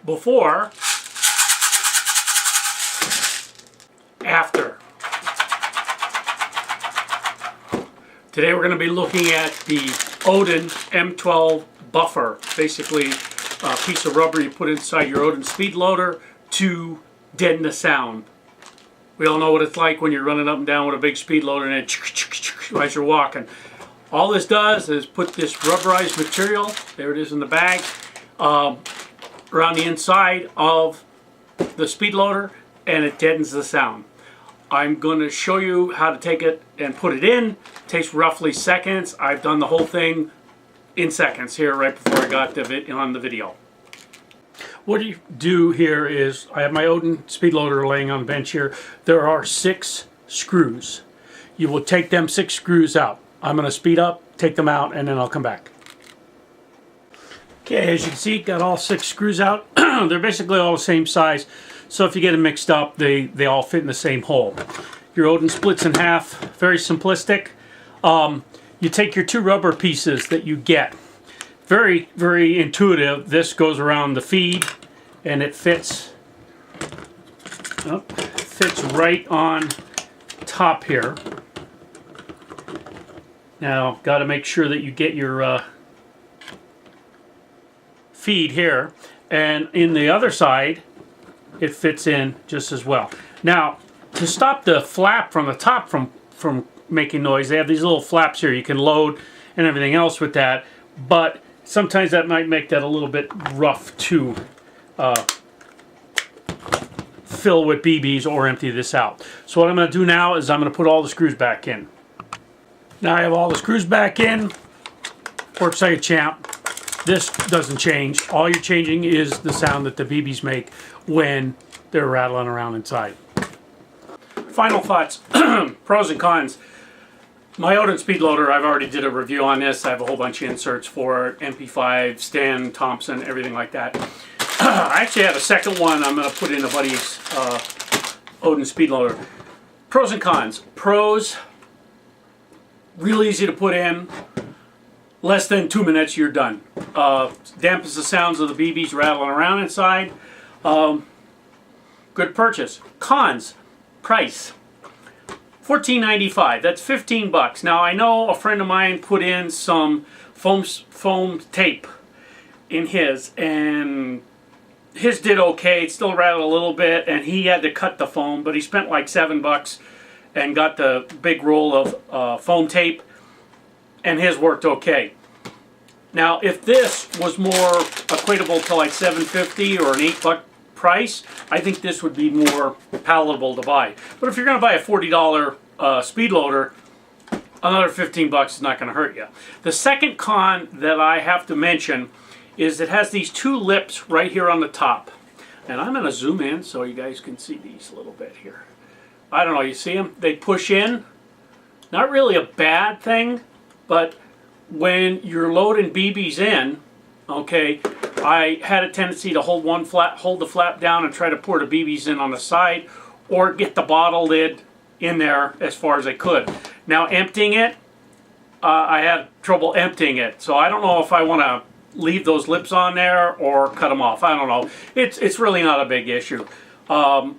before, after. Today we're going to be looking at the ODIN M12 buffer, basically a piece of rubber you put inside your ODIN Speedloader to deaden the sound. We all know what it's like when you're running up and down with a big Speedloader and it as you're walking. All this does is put this rubberized material, there it is in the bag, around the inside of the Speedloader, and it deadens the sound. I'm going to show you how to take it and put it in. It takes roughly seconds. I've done the whole thing in seconds here right before I got on the video. What you do here is, I have my ODIN Speedloader laying on the bench here. There are 6 screws. You will take them 6 screws out. I'm going to speed up, take them out, and then I'll come back. Okay, as you can see, got all 6 screws out. They're basically all the same size, so if you get them mixed up, they all fit in the same hole. Your ODIN splits in half, very simplistic. You take your 2 rubber pieces that you get. Very, very intuitive. This goes around the feed, and it fits right on top here. Now, got to make sure that you get your feed here, and in the other side it fits in just as well. Now, to stop the flap from the top from making noise, they have these little flaps here. You can load and everything else with that, but sometimes that might make that a little bit rough to fill with BBs or empty this out. So what I'm going to do now is I'm going to put all the screws back in. Now I have all the screws back in. Works like a champ. This doesn't change. All you're changing is the sound that the BBs make when they're rattling around inside. Final thoughts, pros and cons. My ODIN Speedloader, I've already did a review on this. I have a whole bunch of inserts for it, MP5, Stan, Thompson, everything like that. I actually have a second one I'm going to put in a buddy's ODIN Speedloader. Pros and cons. Pros, real easy to put in. Less than 2 minutes, you're done. Dampens the sounds of the BBs rattling around inside. Good purchase. Cons. Price. $14.95. That's 15 bucks. Now I know a friend of mine put in some foam tape in his, and his did okay. It still rattled a little bit, and he had to cut the foam, but he spent like 7 bucks and got the big roll of foam tape, and his worked okay. Now, if this was more equatable to like $7.50 or an $8 price, I think this would be more palatable to buy. But if you're going to buy a $40 Speedloader, another 15 bucks is not going to hurt you. The second con that I have to mention is it has these 2 lips right here on the top. And I'm going to zoom in so you guys can see these a little bit here. I don't know, you see them? They push in. Not really a bad thing, but when you're loading BBs in, okay, I had a tendency to hold the flap down and try to pour the BBs in on the side, or get the bottle lid in there as far as I could. Now emptying it, I had trouble emptying it, so I don't know if I want to leave those lips on there or cut them off. I don't know. It's really not a big issue. Bottom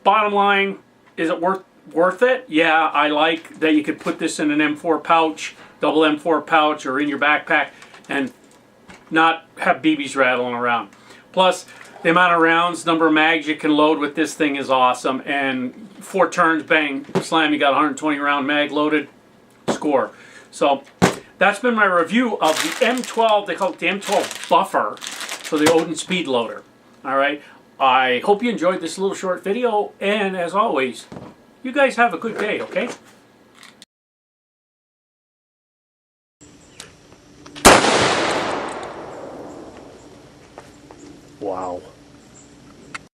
line, is it worth it? Yeah, I like that you could put this in an M4 pouch, double M4 pouch, or in your backpack and not have BBs rattling around. Plus, the amount of rounds, number of mags you can load with this thing is awesome, and 4 turns, bang, slam, you got 120 round mag loaded, score. So that's been my review of the M12, they call it the M12 buffer for the ODIN Speedloader. Alright, I hope you enjoyed this little short video, and as always, you guys have a good day, okay? Wow.